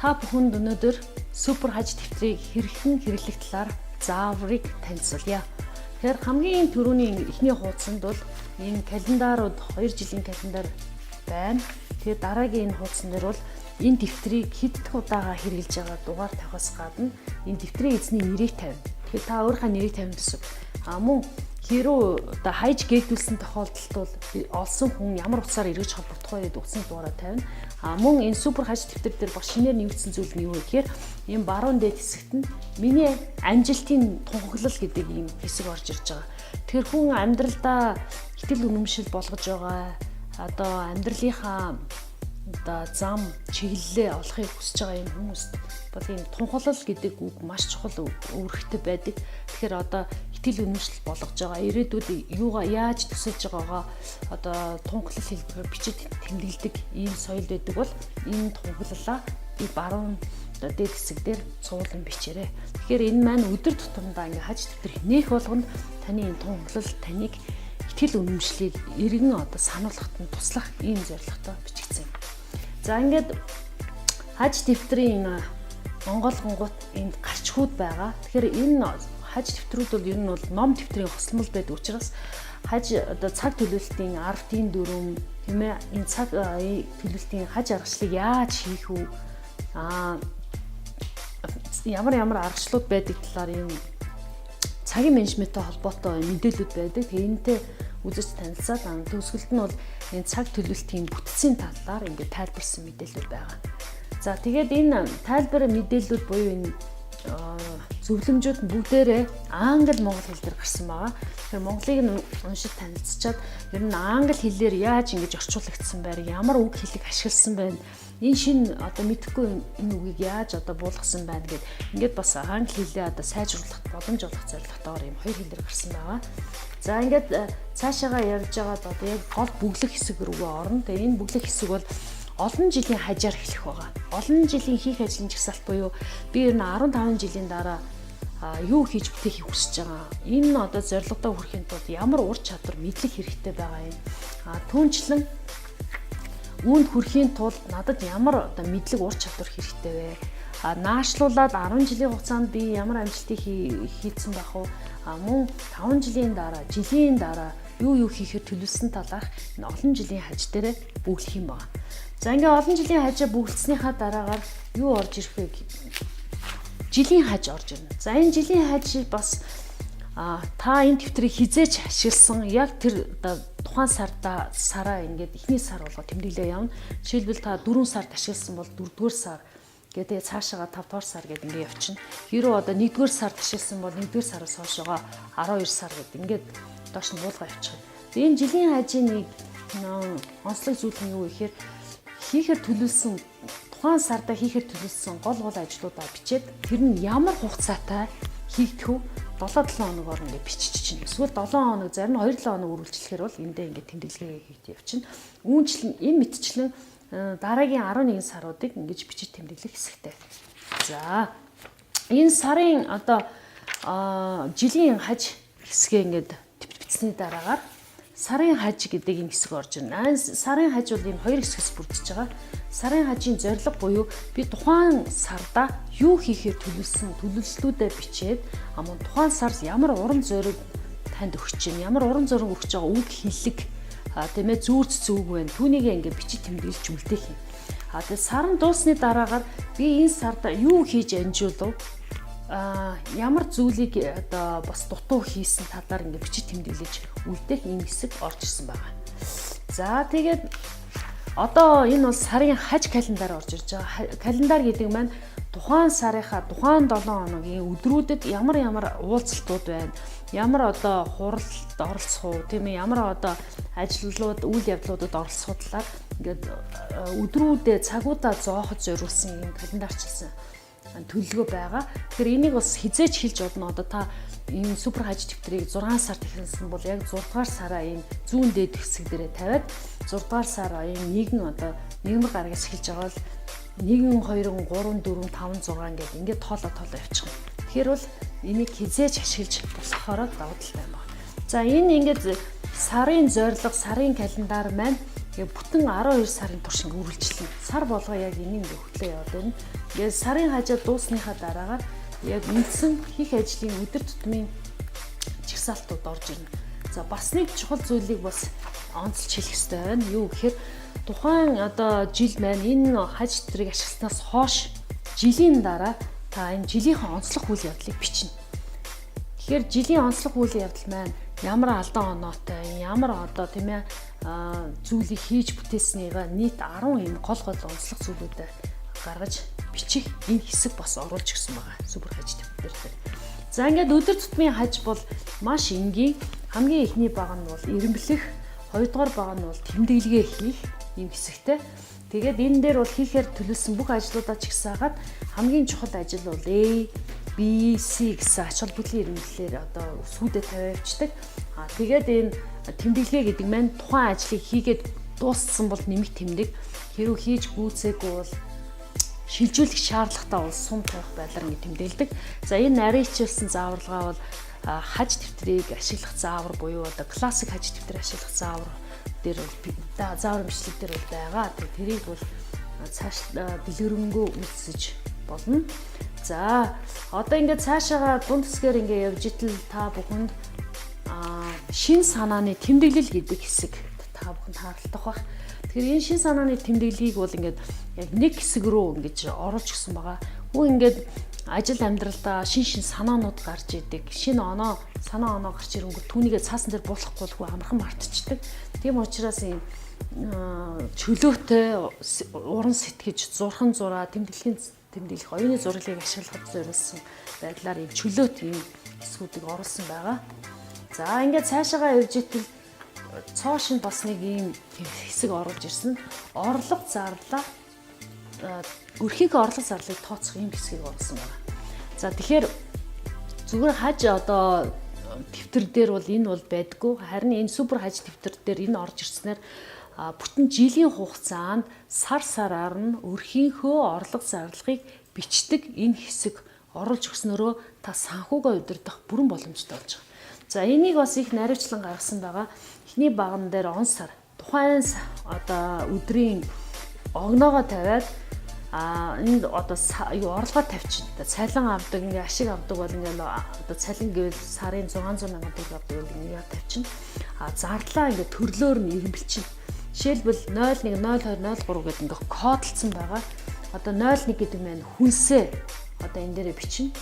Та бүхэнд өнөөдөр Супер Х.А.Ж дэвтрийг хэрхэн хэрэглэх талаар зааврыг танилцуулъя. Тэгэхээр хамгийн түрүүний эхний хуудсанд бол энэ календарууд 2 жилийн календар байна. Тэгэхээр дараагийн энэ хуудсан дээр бол энэ дэвтрийг хэд удаага хэрэглэж байгаа дугаар тавихаас гадна энэ дэвтрийн эзний нэрийг тавина. Тэгэхээр та өөрийнхөө нэрийг тавина гэсэн. Мөн хэрүү одоо H.A.J гээдүүлсэн тохиолдолд бол олсон хүн ямар утсаар эргэж холбогдох вэ гэдэг утасны дугаараа тавина. Мөн энэ Супер Х.А.Ж дэвтэр дээр баг шинээр нэмэгдсэн зүйл нь юу вэ гэхээр энэ баруун дээд хэсэгт нь миний амжилтын тунхаглал гэдэг ийм хэсэг орж ирж байгаа. Тэгэхээр хүн амьдралдаа итгэл үнэмшил болгож байгаа одоо амьдралынхаа одоо зам чиглэлээ олохыг хүсэж байгаа юм хүмүүст бол энэ тунхаглал гэдэг үг маш чухал үүрэгтэй байдаг. Тэгэхээр одоо итгэл үнэмшил болгож байгаа ирээдүйд юугаа яаж төсөөлж байгаагаа одоо тунхаглал хэлбэрээр бичиж тэмдэглэдэг ийм соёл байдаг бол энэ тунхаглалаа баруун дээд хэсэг дээр цуулан бичээрэй. Тэгэхээр энэ маань өдөр тутамдаа ингээ хаж дэвтэр нээх болгонд таны энэ тунхаглал таныг итгэл үнэмшлийг эргэн одоо сануулгахад нь туслах ийм зорилготой бичигдсэн юм. За ингээд Х.А.Ж дэвтрийн Монгол гонгууд энд гарчхууд байгаа. Тэгэхээр энэ Х.А.Ж дэвтрүүд бол ер нь бол ном дэвтрийн хосмол байдаг учраас Х.А.Ж одоо цаг төлөвлөлтийн ардын дүрм тийм ээ энэ цаг төлөвлөлтийн хаж аргачлалыг яаж хийх вэ? Ямар аргачлалууд байдаг талаар юм цагийн менежменттэй холбоотой мэдээлүүд байдаг. Тэгээ энэтэй үзэж танилцаад төгсгөлд нь бол энэ цаг төлөвлөлтийн бүтцийн талаар ингээд тайлбарсан мэдээлэл байгаа. За тэгээд энэ тайлбар мэдээллүүд буюу энэ зөвлөмжүүд бүгдээрээ англи монгол хэл дээр гарсан байгаа. Тэгэхээр Монголыг уншиж танилцчаад ер нь англи хэлээр яаж ингэж орчуулагдсан байр, ямар үг хэлийг ашигласан байна. Энэ шин одоо мэдхгүй энэ үгийг яаж одоо буулгасан байна гэд ингээд бас англи хэлээ одоо сайжруулах боломж олох зорилготойгоор юм хоёр хэлээр гарсан байгаа. За ингээд цаашаага явж байгаад одоо яг гол бөглөх хэсэг рүүгээ орно. Тэгээ энэ бөглөх хэсэг бол олон жилийн хажаар эхлэх байгаа. Олон жилийн хийх ажлын жагсаалт буюу би ер нь 15 жилийн дараа юу хийж бүтэхийг хүсэж байгаа. Энэ одоо зорилгодоо хүрэхин тулд ямар ур чадвар мэдлэг хэрэгтэй байгаа юм. Түүнчлэн үүнд хүрэхин тулд надад ямар одоо мэдлэг ур чадвар хэрэгтэй вэ? Наашлуулад 10 жилийн хугацаанд би ямар амжилтыг хийсэн байх вэ? Мөн 5 жилийн дараа юу хийхээр төлөвлөсөн талаарх энэ олон жилийн хаж дээрээ бүглэх юм байна. За ингээ олон жилийн хажаа бүгэлдснийхаа дараагаар юу орж ирэх вэ? Жилийн хаж орж ирнэ. За энэ жилийн хажийг бас та энэ дэвтрийг хизээч ашигласан яг тэр тухайн сараа ингээд эхний сар болгоо тэмдэглээ явна. Жишээлбэл та 4 сард ашигласан бол 4-р сар гэдэг цаашаага 5-р сар гэдэг ингээд явчихна. Хэрвээ одоо 1-р сард ашигласан бол 1-р сараас хойшоо 12 сар гэдэг ингээд доош нь буулга явчихна. Энэ жилийн хажийн нэг онцлог зүйл нь юу вэ гэхээр хийхээр төлөвлөсөн тухайн сарда хийхээр төлөвлөсөн гол ажлуудаа бичээд тэр нь ямар хугацаатай хийгдэх вэ? 7-7 хоногоор ингээд бичиж чинь. Эсвэл 7 хоног зарим нь 2-7 хоног үргэлжлэхээр бол эндээ ингээд тэмдэглэгээ хийж явчихна. Үүнчлэн энэ мэтчлэн дараагийн 11 саруудыг ингэж бичиж тэмдэглэх хэсэгтэй. За энэ сарын одоо жилийн хаж хэсгээ ингээд бичсний дараагаар сарын хаж гэдэг энэ хэсэг орж ирнэ. Сарын хаж бол энэ хоёр хэсгээс бүрдэж байгаа. Сарын хажийн зорилго буюу би тухайн сарда юу хийхээр төлөвлөлтүүдээ бичээд мөн тухайн сард ямар урам зориг танд өгч чинь, ямар урам зориг өгч байгаа үг хэллэг тийм ээ зүүрц зүг байна. Түүнийг ингээд бичиж тэмдэглэж үлдээх юм. Тэгээд сар нь дуусны дараагаар би энэ сарда юу хийж амжуулав? Ямар зүйлийг одоо бас дутуу хийсэн талаар ингээд бичиж тэмдэглэж үлдээх ийм хэсэг орж ирсэн байгаа. За тэгээд одоо энэ бол сарын хаж календар орж ирж байгаа. Календар гэдэг маань тухайн сарынхаа тухайн 7 хоногийн өдрүүдэд ямар уулзалтууд байна. Ямар одоо хуралд оролцох уу, тийм ээ, ямар одоо ажлууд, үйл явдлуудад оролцох талаар ингээд өдрүүдэд цагуудаа зооход зориулсан юм календарчилсан төлөвлөгөө байгаа. Тэгэхээр энийг бас хизээч хэлж бодно. Одоо та энэ Супер Х.А.Ж дэвтрийг 6 сард эхэлсэн бол яг 6 дугаар сараа энэ зүүн дээд хэсэг дээрээ тавиад 6 дугаар сараа энэ нэгэн одоо нэгмэр гарагаас эхэлж байгаа бол 1 2 3 4 5 6 ингээд тоолоо явчихна. Тэгэхээр бол энийг хизээч ашиглаж босгохоор давуу талтай байна. За энэ ингээд сарын зорилго, сарын календар маань ингээд бүтэн 12 сарын турш ингээд үргэлжлэн сар болгоо яг энийг хөтлөө яваад байна. Ингээд сарын хажаа дуусныхаа дараагаар яг үндсэн хийх ажлын өдөр тутмын жагсаалтууд орж ирнэ. За бас нэг чухал зүйлийг бас онцлж хэлэх хэрэгтэй байна. Юу гэхээр тухайн одоо жил маань энэ H.A.J дэвтрийг ашигласнаас хойш жилийн дараа та энэ жилийнхээ онцлог үйл явдлыг бичнэ. Тэгэхээр жилийн онцлог үйл явдал маань ямар алдаан оноотой, ямар одоо тийм ээ зүйлийг хийж бүтээснийгаа нийт 10 юм гол онцлог зүйлүүдэд гаргаж бичих энэ хэсэг бас оруулж гисэн байгаа. Супер Х.А.Ж дэвтэр дээр. За ингээд өдөр тутмын хаж бол маш энгийн. Хамгийн ихний баг нь бол эрэмблэх, хоёрдугаар баг нь бол тэмдэглэгээ хийх юм хэсэгтэй. Тэгээд энэ дээр бол хийхээр төлөвлөсөн бүх ажлуудаа чагсаагаад хамгийн чухал ажил бол A, B, C гэсэн ач холбогдлын эрэмблэлээр одоо сүүдэд тавиа явчихдаг. Тэгээд энэ тэмдэглэгээ гэдэг маань тухайн ажлыг хийгээд дууссан бол нэмэх тэмдэг. Хэрвээ хийж гүйцээгүй бол шилжүүлэх шаардлагатай бол сум тавих байдлаар ингэ тэмдэглэдэг. За энэ нарийн хичээлсэн зааварлагаа бол H.A.J дэвтрийг ашиглах заавар буюу одоо классик H.A.J дэвтрийг ашиглах заавар дээр бол зааврын бичлэг дээр бол байгаа. Тэрийг бол цааш дэлгэрэнгүй үзэж болно. За одоо ингээд цаашаага дунд хэсгээр ингээд явж итэл та бүхэнд шин санааны тэмдэглэл гэдэг хэсэг та бүхэнд харагдах бах. Тэгэхээр энэ шин санааны тэмдэглэлийг бол ингээд яг нэг хэсэг рүү ингэж оруулж гисэн байгаа. Хөө ингээд ажил амьдралдаа шин санаанууд гарч идэг. Шинэ санаа оноо гарч ирэнгүүт түүнийгээ цаасан дээр буулгахгүй хөө амархан мартчихдаг. Тийм учраас энэ чөлөөтэй уран сэтгэж зурхан зураа тэмдэглэх оюуны зураглыг ашиглахад зориулсан байдлаар ийм чөлөөт ийм хэсгүүдийг оруулсан байгаа. За ингээд цаашаагаа явж итэл цоошин бас нэг ийм хэсэг оруулж ирсэн. Орлого зарлаа өрхийг орлого зарлыг тооцох ийм хэсгийг оруулсан байна. За тэгэхээр зүгээр H.A.J одоо дэвтэр дээр бол энэ бол байдгүй. Харин энэ Супер Х.А.Ж дэвтэр дээр энэ орж ирснээр бүтэн жилийн хугацаанд сар сараар нь өрхийнхөө орлого зарлагыг бичдэг энэ хэсэг оруулж өгснөрөө та санхугаа удирдах бүрэн боломжтой болж байгаа. За энийг бас их наривчлан гаргасан байгаа. Эхний баган дээр он сар тухайн одоо өдрийн огноогоо тавиад энд одоо орлогоо тавьчихна. Цалин авдаг, ингээ ашиг авдаг бол ингээ одоо цалин гэвэл сарын 600 мянган төгрөг авдаг бол ингээ тавьчихна. Зарлаа ингээ төрлөөр нь ирэмбэлчихнэ. Жишээлбэл 01 02 03 гэдэг ингээ кодлцсон байгаа. Одоо 01 гэдэг нь хүнсээ одоо энэ дээрээ бичнэ.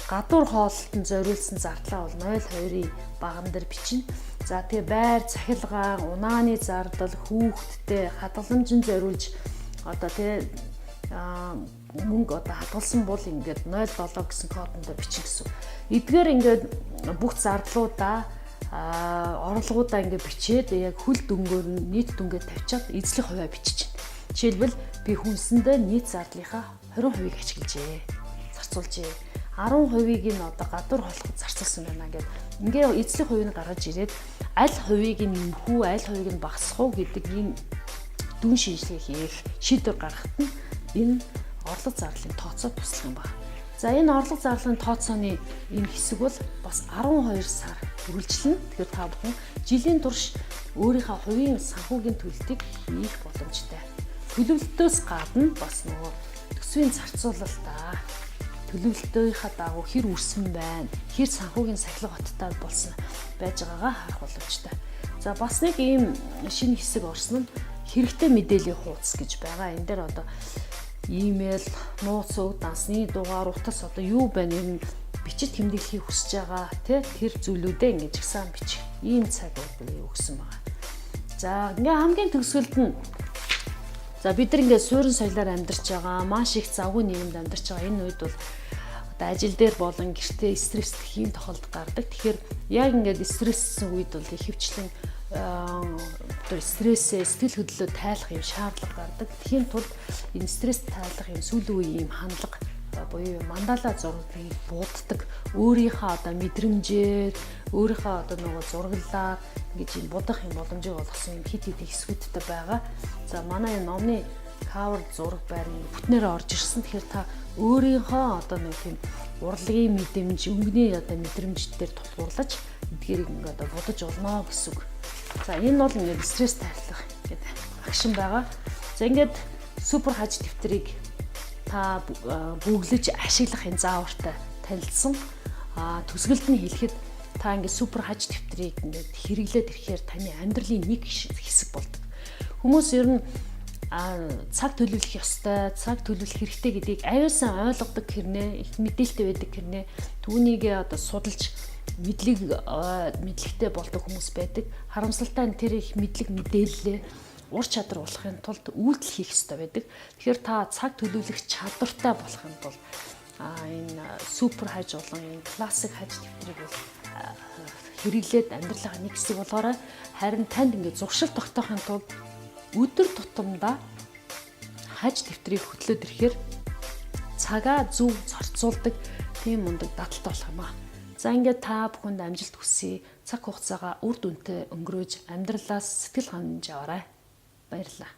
Гадуур хоолтод зориулсан зардлаа бол 02-ийн баган дээр бичнэ. За тэгээ байр, цахилгаан, унааны зардал, хүүхэдтэй хадгаламжин зориулж одоо тэгээ мөнгө одоо хадгалсан бол ингээд 07 гэсэн кодонд бичих гэсэн. Эдгээр ингээд бүх зардлуудаа орлогуудаа ингээд бичээд яг хөл дөнгөөр нь нийт дүнгээ тавьчаад эзлэх хувиа бичиж байна. Жишээлбэл би хүнсэндээ нийт зардлынхаа 20%-ийг ашиглажээ. Зарцуулжээ. 10%-ийг нь одоо гадуур холход зарцуулсан байна гэдэг. Ингээ эзлэх хувийг гаргаж ирээд аль хувийг нь нэмэх үү, аль хувийг нь багасгах уу гэдэг ийм дүн шинжилгээ хийх шийдвэр гаргахад нь энэ орлого зарлалын тооцоо туслах юм байна. За энэ орлого зарлалын тооцооны энэ хэсэг бол бас 12 сар үргэлжлэнэ. Тэгэхээр та бүхэн жилийн турш өөрийнхөө хувийн санхүүгийн төлөлтийг хийх боломжтой. Төлөвлөлтөөс гадна бас нөгөө төсвийн зарцуулалтаа төлөвлөлтийнхаа дагуу хэр үрсэн байна, хэр санхүүгийн сахилга хоттой болсон байж байгаагаа харах боломжтой. За бас нэг ийм шинэ хэсэг орсон нь хэрэгтэй мэдээллийн хуудас гэж байгаа. Энэ дээр одоо имэйл, нууц үг, дансны дугаар, утас одоо юу байна юм бичиж тэмдэглэхийг хүсэж байгаа тэр зүйлүүдээ ингэж гисэн бичих. Ийм цаг өгсөн байгаа. За ингээ хамгийн төгсгөлд нь за бид нар ингээ суурин соёлоор амьдарч байгаа, маш их завгүй нийгэмд амьдарч байгаа. Энэ үед бол одоо ажил дээр болон гэртээ стресс хийм тохиолдол гардаг. Тэгэхээр яг ингээд стресссэн үед бол ихэвчлэн одоо стрессээ сэтгэл хөдлөлөө тайлах юм шаардлага гардаг. Тийм тулд энэ стресс тайлах юм сүүлийн үеийн юм хандлага буюу мандала зургийг бууддаг. Өөрийнхөө одоо мэдрэмжээр, өөрийнхөө одоо нөгөө зураглалаар ингэж юм будах юм боломжийг олгосон юм хит хэсгүүдтэй байгаа. За манай энэ номны cover зураг байрны бүтнээр орж ирсэн. Тэгэхээр та өөрийнхөө одоо нэг тийм урлагийн мэдрэмж, өнгөний одоо мэдрэмжээр тулгуурлаж эдгээрийг ингээд одоо будаж олно гэсэн үг. За энэ бол ингээд стресс тайлах гэдэг агшин байгаа. За ингээд Супер Х.А.Ж дэвтрийг та бөглөж ашиглах энэ заавартай танилцсан. Төсгөлд нь хэлэхэд та ингээд Супер Х.А.Ж дэвтрийг ингээд хэрэглээд ирэхээр таны амьдралын нэг хэсэг болдог. Хүмүүс ер нь цаг төлөвлөх ёстой, цаг төлөвлөх хэрэгтэй гэдгийг аюулсан ойлгодог хэрнээ, их мэдээлэлтэй байдаг хэрнээ түүнийг одоо судалж мэдлэгтэй болдог хүмүүс байдаг. Харамсалтай нь тэр их мэдлэг мэдээлэлээ ур чадвар болохын тулд үйлдэл хийх ёстой байдаг. Тэгэхээр та цаг төлөвлөх чадвартай болохын тулд энэ Супер Х.А.Ж болон энэ классик Х.А.Ж дэвтрийг бол хэрэглээд амьдралынхаа нэг хэсэг болгоорой. Харин танд ингээд зуршил тогтоохын тулд өдөр тутамдаа Х.А.Ж дэвтрийг хөтлөөд ирэхээр цагаа зөв зарцуулдаг тийм мундаг дадалтай болох юм аа. За ингээд та бүхэнд амжилт хүсье. Цаг хугацаагаа үр дүнтэй өнгөрөөж амьдралаас сэтгэл ханамж аваарай. Баярлалаа.